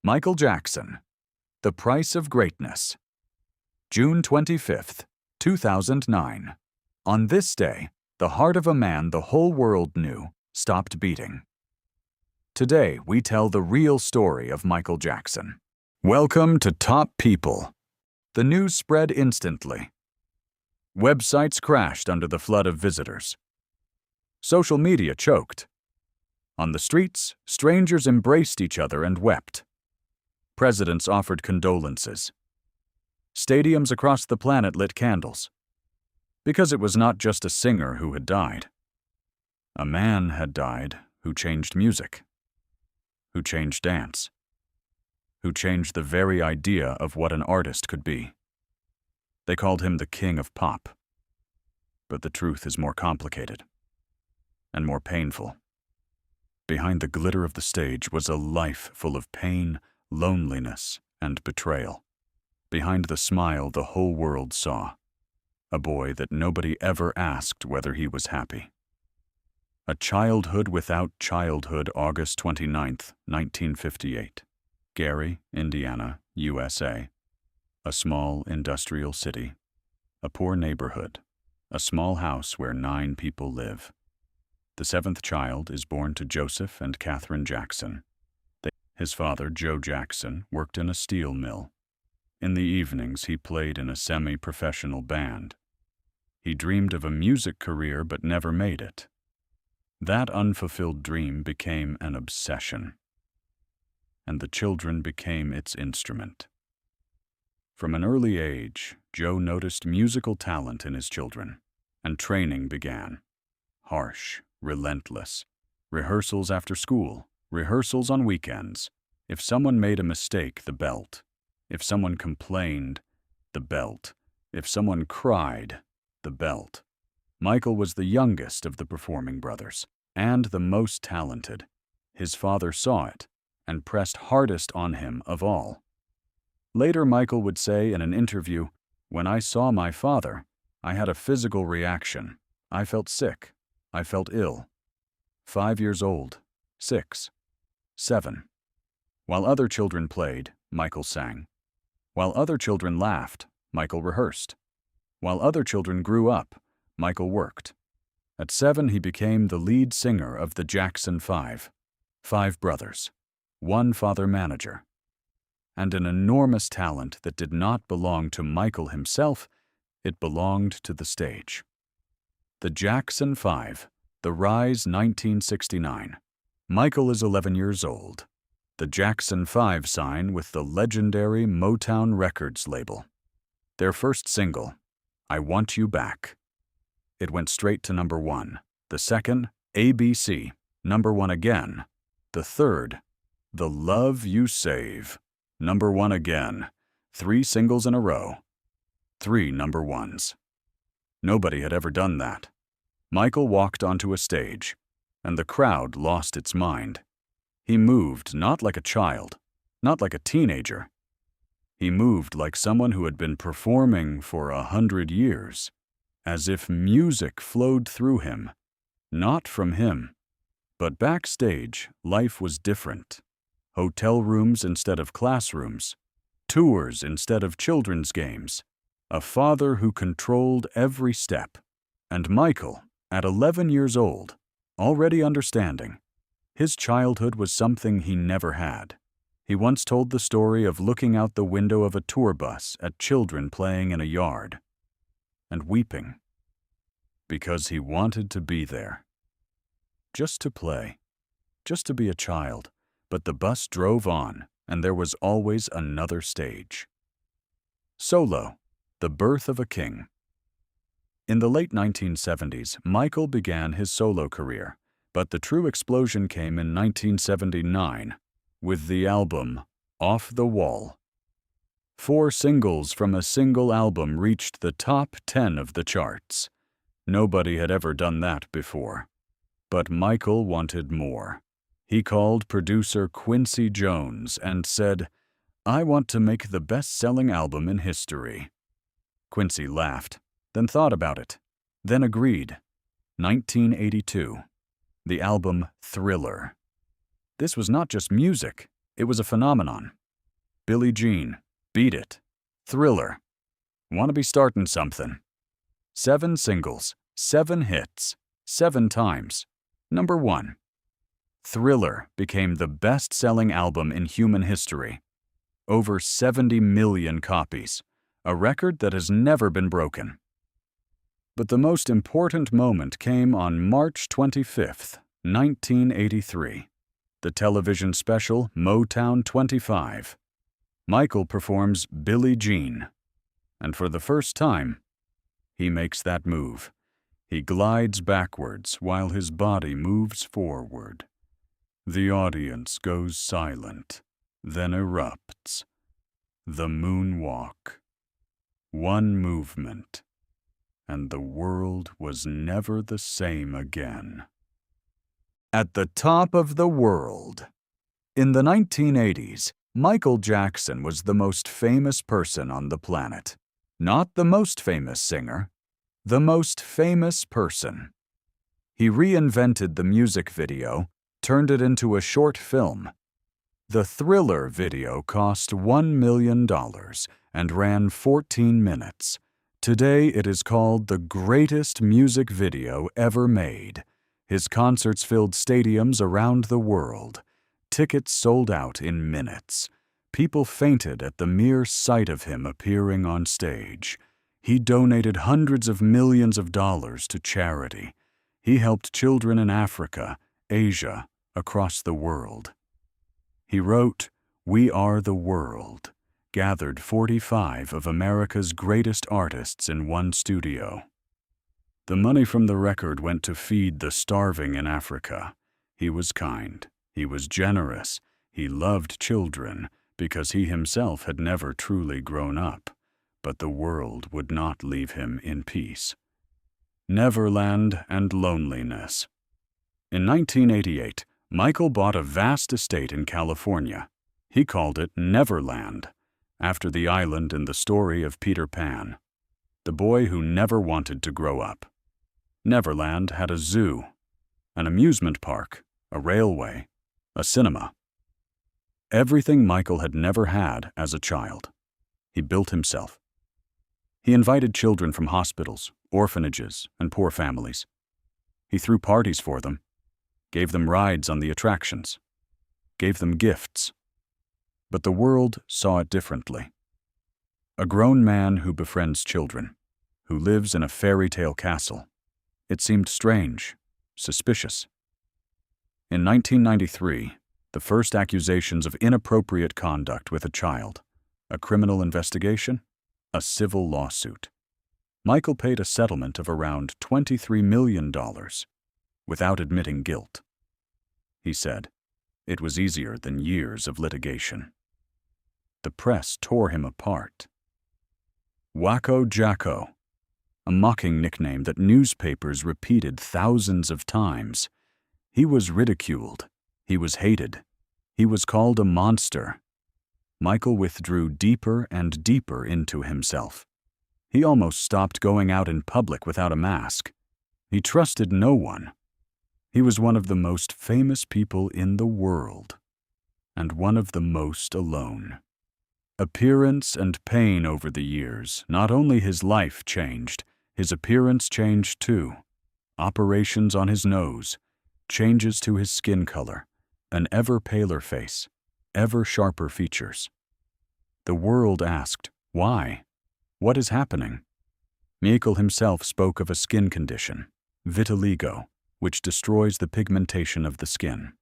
Michael Jackson, The Price of Greatness. June 25th, 2009. On this day, the heart of a man the whole world knew stopped beating. Today, we tell the real story of Michael Jackson. Welcome to Top People. The news spread instantly. Websites crashed under the flood of visitors. Social media choked. On the streets, strangers embraced each other and wept. Presidents offered condolences. Stadiums across the planet lit candles. Because it was not just a singer who had died. A man had died who changed music, who changed dance, who changed the very idea of what an artist could be. They called him the king of pop. But the truth is more complicated and more painful. Behind the glitter of the stage was a life full of pain, loneliness, and betrayal. Behind the smile the whole world saw, a boy that nobody ever asked whether he was happy. A childhood without childhood, August 29th, 1958. Gary, Indiana, USA. A small industrial city. A poor neighborhood. A small house where 9 people live. The 7th child is born to Joseph and Catherine Jackson. His father, Joe Jackson, worked in a steel mill. In the evenings, he played in a semi-professional band. He dreamed of a music career but never made it. That unfulfilled dream became an obsession, and the children became its instrument. From an early age, Joe noticed musical talent in his children, and training began. Harsh, relentless. Rehearsals after school. Rehearsals on weekends. If someone made a mistake, the belt. If someone complained, the belt. If someone cried, the belt. Michael was the youngest of the performing brothers, and the most talented. His father saw it, and pressed hardest on him of all. Later, Michael would say in an interview, "When I saw my father, I had a physical reaction. I felt sick. I felt ill." 5 years old, 6, 7. While other children played, Michael sang. While other children laughed, Michael rehearsed. While other children grew up, Michael worked. At 7, he became the lead singer of the Jackson 5. 5 brothers, 1 father-manager, and an enormous talent that did not belong to Michael himself, it belonged to the stage. The Jackson 5, The Rise, 1969. Michael is 11 years old. The Jackson 5 sign with the legendary Motown Records label. Their first single, I Want You Back. It went straight to number 1. The second, ABC, number 1 again. The third, The Love You Save, number 1 again. 3 singles in a row. 3 number 1s. Nobody had ever done that. Michael walked onto a stage, and the crowd lost its mind. He moved not like a child, not like a teenager. He moved like someone who had been performing for 100 years, as if music flowed through him, not from him. But backstage, life was different. Hotel rooms instead of classrooms, tours instead of children's games, a father who controlled every step. And Michael, at 11 years old, already understanding, his childhood was something he never had. He once told the story of looking out the window of a tour bus at children playing in a yard, and weeping, because he wanted to be there. Just to play, just to be a child, but the bus drove on, and there was always another stage. Solo, The Birth of a King. In the late 1970s, Michael began his solo career, but the true explosion came in 1979 with the album Off the Wall. 4 singles from a single album reached the top 10 of the charts. Nobody had ever done that before. But Michael wanted more. He called producer Quincy Jones and said, "I want to make the best-selling album in history." Quincy laughed, then thought about it, then agreed. 1982. The album Thriller. This was not just music, It was a phenomenon. Billie Jean, Beat It, Thriller, Wanna Be Startin' Something. 7 singles, 7 hits, 7 times. Number 1. Thriller became the best-selling album in human history. Over 70 million copies, a record that has never been broken. But the most important moment came on March 25, 1983. The television special Motown 25. Michael performs Billie Jean. And for the first time, he makes that move. He glides backwards while his body moves forward. The audience goes silent, then erupts. The Moonwalk. One movement, and the world was never the same again. At the top of the world. In the 1980s, Michael Jackson was the most famous person on the planet. Not the most famous singer, the most famous person. He reinvented the music video, turned it into a short film. The Thriller video cost $1 million and ran 14 minutes. Today it is called the greatest music video ever made. His concerts filled stadiums around the world. Tickets sold out in minutes. People fainted at the mere sight of him appearing on stage. He donated hundreds of millions of dollars to charity. He helped children in Africa, Asia, across the world. He wrote, "We Are the World," gathered 45 of America's greatest artists in one studio. The money from the record went to feed the starving in Africa. He was kind. He was generous. He loved children because he himself had never truly grown up. But the world would not leave him in peace. Neverland and loneliness. In 1988, Michael bought a vast estate in California. He called it Neverland, after the island in the story of Peter Pan, the boy who never wanted to grow up. Neverland had a zoo, an amusement park, a railway, a cinema. Everything Michael had never had as a child. He built himself. He invited children from hospitals, orphanages, and poor families. He threw parties for them, gave them rides on the attractions, gave them gifts. But the world saw it differently. A grown man who befriends children, who lives in a fairy tale castle. It seemed strange, suspicious. In 1993, the first accusations of inappropriate conduct with a child, a criminal investigation, a civil lawsuit. Michael paid a settlement of around $23 million without admitting guilt. He said, it was easier than years of litigation. The press tore him apart. Wacko Jacko, a mocking nickname that newspapers repeated thousands of times. He was ridiculed. He was hated. He was called a monster. Michael withdrew deeper and deeper into himself. He almost stopped going out in public without a mask. He trusted no one. He was one of the most famous people in the world, and one of the most alone. Appearance and pain over the years, not only his life changed, his appearance changed too. Operations on his nose, changes to his skin color, an ever paler face, ever sharper features. The world asked, why? What is happening? Michael himself spoke of a skin condition, vitiligo, which destroys the pigmentation of the skin.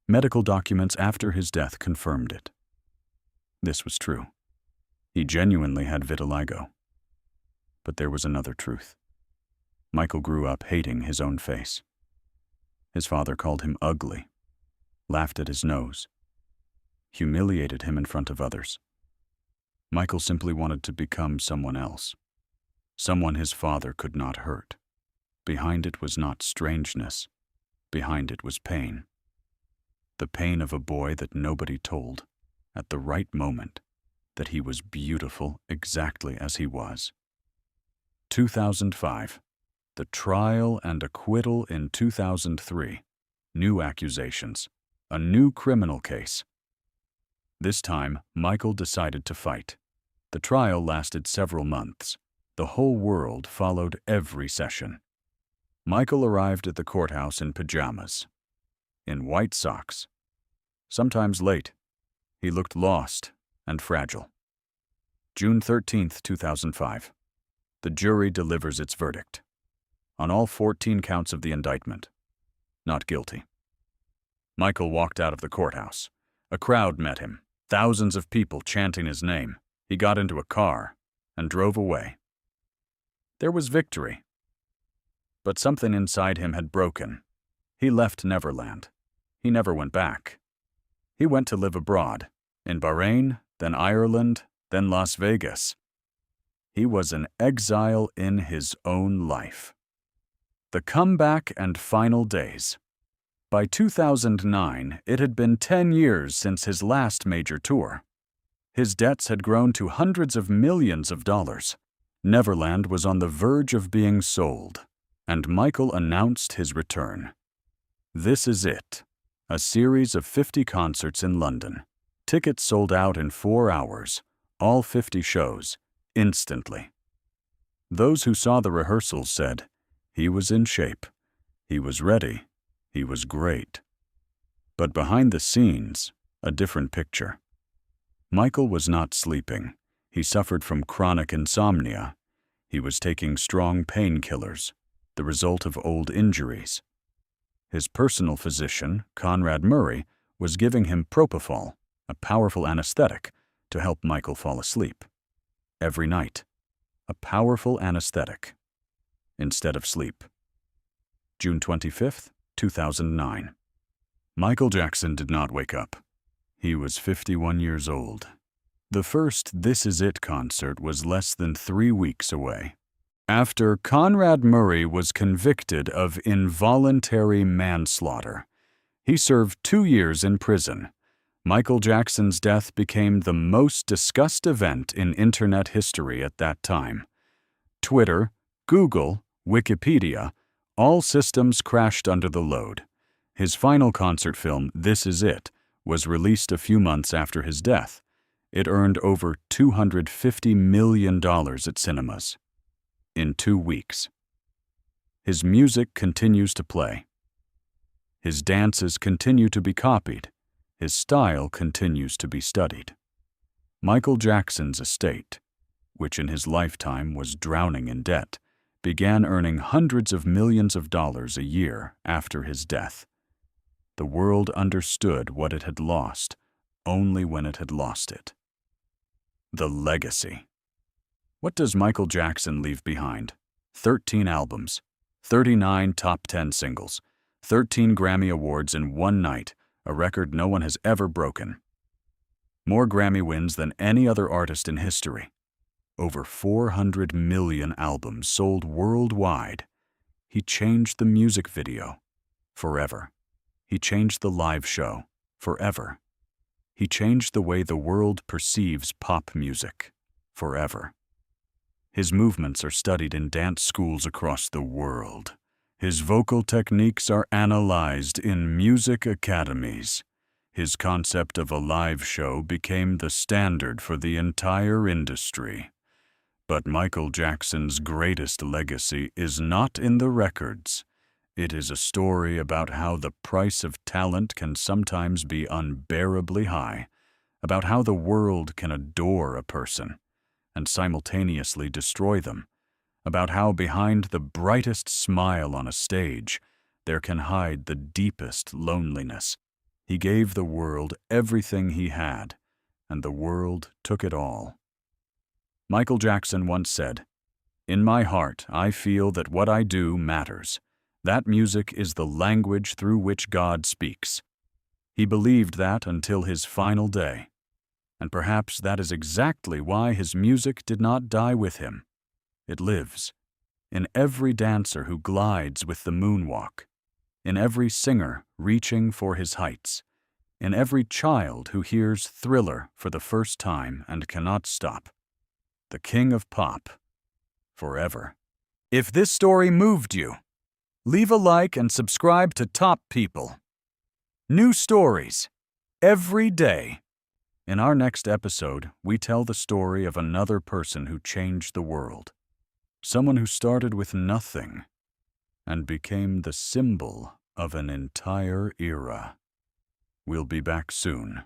Medical documents after his death confirmed it. This was true. He genuinely had vitiligo. But there was another truth. Michael grew up hating his own face. His father called him ugly, laughed at his nose, humiliated him in front of others. Michael simply wanted to become someone else, someone his father could not hurt. Behind it was not strangeness. Behind it was pain. The pain of a boy that nobody told, at the right moment, that he was beautiful exactly as he was. 2005. The trial and acquittal in 2003. New accusations. A new criminal case. This time, Michael decided to fight. The trial lasted several months. The whole world followed every session. Michael arrived at the courthouse in pajamas, in white socks. Sometimes late, he looked lost and fragile. June 13, 2005. The jury delivers its verdict. On all 14 counts of the indictment, not guilty. Michael walked out of the courthouse. A crowd met him, thousands of people chanting his name. He got into a car and drove away. There was victory. But something inside him had broken. He left Neverland. He never went back. He went to live abroad, in Bahrain, then Ireland, then Las Vegas. He was an exile in his own life. The comeback and final days. By 2009, it had been 10 years since his last major tour. His debts had grown to hundreds of millions of dollars. Neverland was on the verge of being sold, and Michael announced his return. This Is It, a series of 50 concerts in London. Tickets sold out in 4 hours, all 50 shows, instantly. Those who saw the rehearsals said, he was in shape, he was ready, he was great. But behind the scenes, a different picture. Michael was not sleeping. He suffered from chronic insomnia. He was taking strong painkillers, the result of old injuries. His personal physician, Conrad Murray, was giving him propofol, a powerful anesthetic, to help Michael fall asleep. Every night, a powerful anesthetic, instead of sleep. June 25, 2009. Michael Jackson did not wake up. He was 51 years old. The first This Is It concert was less than 3 weeks away. After Conrad Murray was convicted of involuntary manslaughter, he served 2 years in prison. Michael Jackson's death became the most discussed event in internet history at that time. Twitter, Google, Wikipedia, all systems crashed under the load. His final concert film, This Is It, was released a few months after his death. It earned over $250 million at cinemas. In 2 weeks. His music continues to play. His dances continue to be copied. His style continues to be studied. Michael Jackson's estate, which in his lifetime was drowning in debt, began earning hundreds of millions of dollars a year after his death. The world understood what it had lost only when it had lost it. The legacy. What does Michael Jackson leave behind? 13 albums, 39 top 10 singles, 13 Grammy Awards in one night, a record no one has ever broken. More Grammy wins than any other artist in history. Over 400 million albums sold worldwide. He changed the music video forever. He changed the live show forever. He changed the way the world perceives pop music forever. His movements are studied in dance schools across the world. His vocal techniques are analyzed in music academies. His concept of a live show became the standard for the entire industry. But Michael Jackson's greatest legacy is not in the records. It is a story about how the price of talent can sometimes be unbearably high, about how the world can adore a person and simultaneously destroy them, about how behind the brightest smile on a stage there can hide the deepest loneliness. He gave the world everything he had, and the world took it all. Michael Jackson once said, "In my heart, I feel that what I do matters. That music is the language through which God speaks." He believed that until his final day. And perhaps that is exactly why his music did not die with him. It lives in every dancer who glides with the moonwalk, in every singer reaching for his heights, in every child who hears Thriller for the first time and cannot stop. The king of pop, forever. If this story moved you, leave a like and subscribe to Top People. New stories every day. In our next episode, we tell the story of another person who changed the world. Someone who started with nothing and became the symbol of an entire era. We'll be back soon.